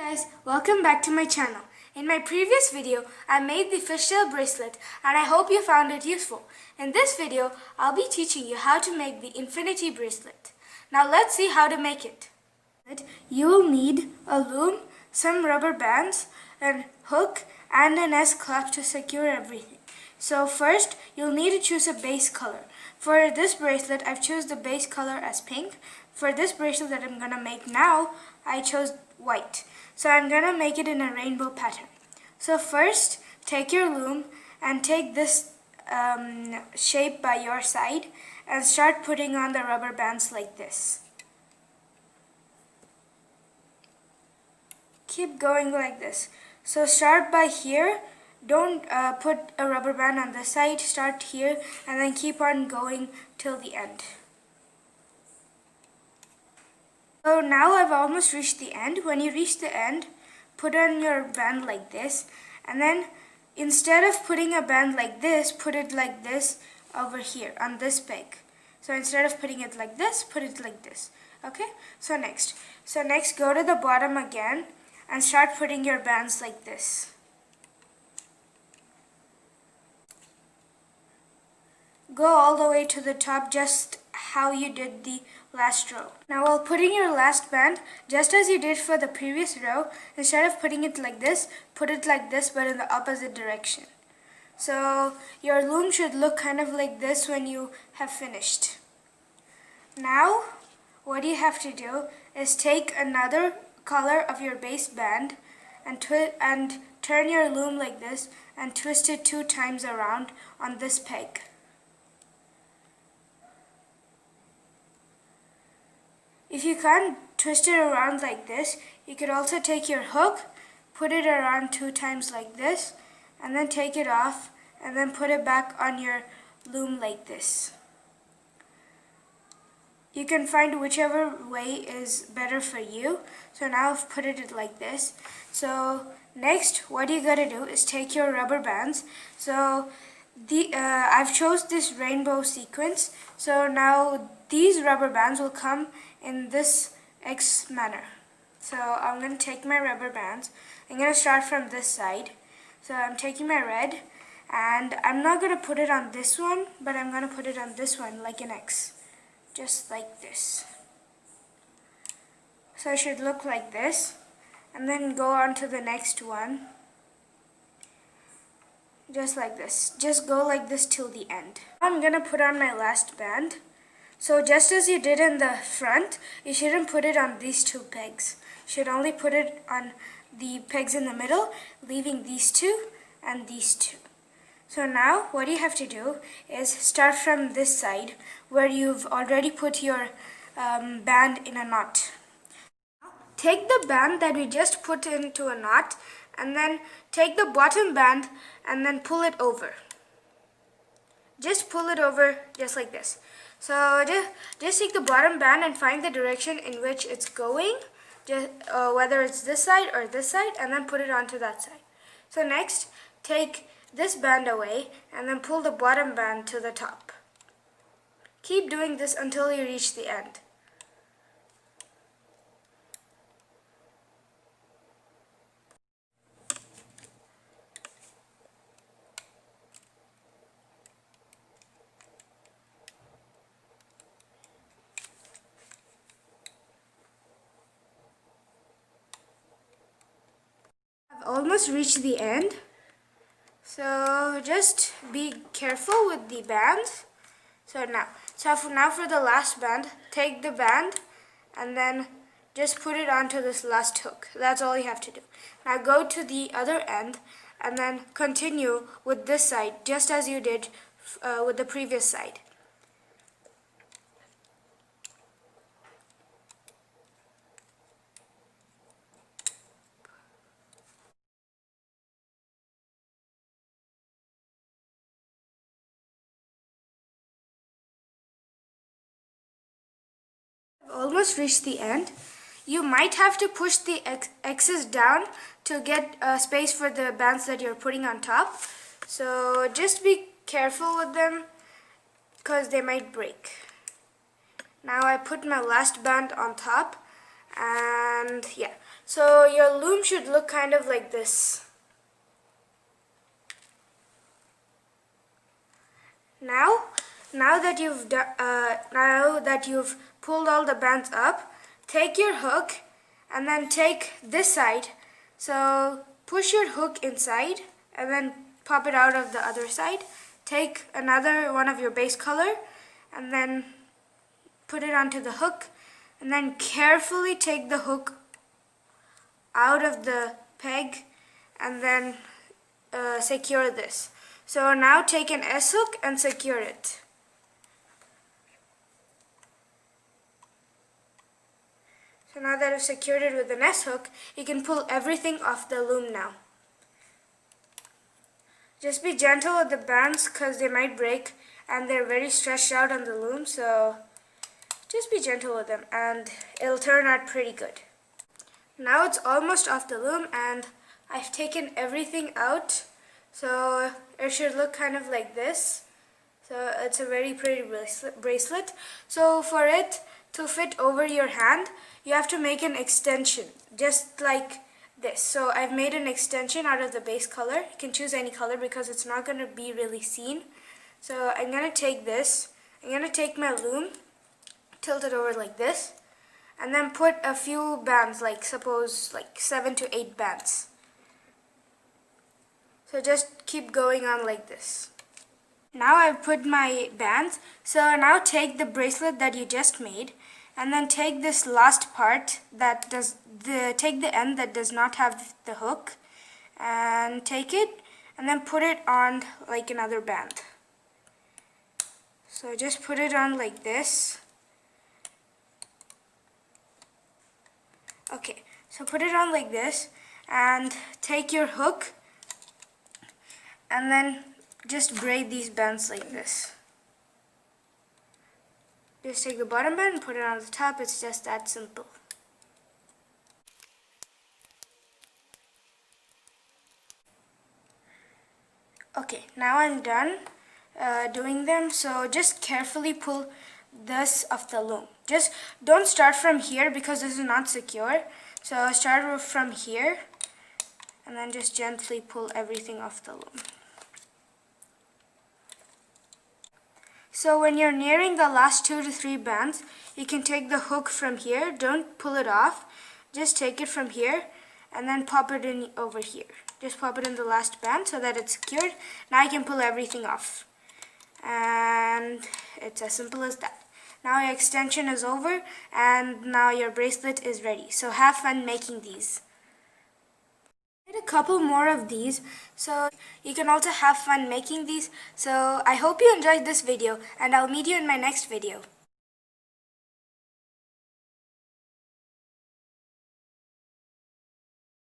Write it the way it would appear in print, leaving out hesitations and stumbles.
Guys, welcome back to my channel. In my previous video, I made the fishtail bracelet and I hope you found it useful. In this video, I'll be teaching you how to make the infinity bracelet. Now let's see how to make it. You will need a loom, some rubber bands, a hook, and an S-clasp to secure everything. So first, you'll need to choose a base color. For this bracelet, I've chosen the base color as pink. For this bracelet that I'm gonna make now, I chose white. So I'm gonna make it in a rainbow pattern. So first, take your loom and take this shape by your side and start putting on the rubber bands like this. Keep going like this. So start by here. Don't put a rubber band on the side. Start here and then keep on going till the end. So now I've almost reached the end. When you reach the end, put on your band like this, and then instead of putting a band like this, put it like this over here on this peg. So instead of putting it like this, put it like this. Okay? So next go to the bottom again and start putting your bands like this. Go all the way to the top, just how you did the last row. Now while putting your last band, just as you did for the previous row, instead of putting it like this, put it like this but in the opposite direction. So your loom should look kind of like this when you have finished. Now what you have to do is take another color of your base band and turn your loom like this and twist it 2 times around on this peg. If you can't twist it around like this, you could also take your hook, put it around 2 times like this, and then take it off, and then put it back on your loom like this. You can find whichever way is better for you. So now I've put it like this. So next, what you gotta do is take your rubber bands. So I've chose this rainbow sequence. So now these rubber bands will come in this X manner. So I'm going to take my rubber bands. I'm going to start from this side. So I'm taking my red and I'm not going to put it on this one, but I'm going to put it on this one like an X. Just like this. So it should look like this. And then go on to the next one. Just like this. Just go like this till the end. I'm going to put on my last band. So just as you did in the front, you shouldn't put it on these 2 pegs. You should only put it on the pegs in the middle, leaving these 2 and these 2. So now what you have to do is start from this side where you've already put your band in a knot. Take the band that we just put into a knot and then take the bottom band and then pull it over. Just pull it over just like this. So just take the bottom band and find the direction in which it's going, whether it's this side or this side, and then put it onto that side. So next, take this band away and then pull the bottom band to the top. Keep doing this until you reach the end. Almost reached the end, so just be careful with the bands. So now for the last band, take the band and then just put it onto this last hook. That's all you have to do. Now go to the other end and then continue with this side just as you did with the previous side. Almost reached the end. You might have to push the X's down to get space for the bands that you're putting on top. So just be careful with them because they might break. Now I put my last band on top And yeah, so your loom should look kind of like this. Now that you've pulled all the bands up, take your hook and then take this side. So push your hook inside and then pop it out of the other side. Take another one of your base color and then put it onto the hook, and then carefully take the hook out of the peg and then secure this. So now take an S hook and secure it. So now that I've secured it with an S hook, you can pull everything off the loom now. Just be gentle with the bands because they might break and they're very stretched out on the loom, so just be gentle with them and it'll turn out pretty good. Now it's almost off the loom and I've taken everything out, so it should look kind of like this. So it's a very pretty bracelet. So for it to fit over your hand, you have to make an extension, just like this. So I've made an extension out of the base color. You can choose any color because it's not going to be really seen. So I'm going to take this, I'm going to take my loom, tilt it over like this, and then put a few bands, like suppose like 7 to 8 bands. So just keep going on like this. Now I've put my bands, so now take the bracelet that you just made and then take this last part that take the end that does not have the hook and take it and then put it on like another band. So just put it on like this. Okay, so put it on like this and take your hook and then just braid these bands like this. Just take the bottom band and put it on the top. It's just that simple. Okay, now I'm done doing them, so just carefully pull this off the loom. Just don't start from here because this is not secure. So start from here and then just gently pull everything off the loom. So when you're nearing the last 2 to 3 bands, you can take the hook from here. Don't pull it off. Just take it from here and then pop it in over here. Just pop it in the last band so that it's secured. Now I can pull everything off. And it's as simple as that. Now your extension is over and now your bracelet is ready. So have fun making these. I did a couple more of these, so you can also have fun making these. So I hope you enjoyed this video and I'll meet you in my next video.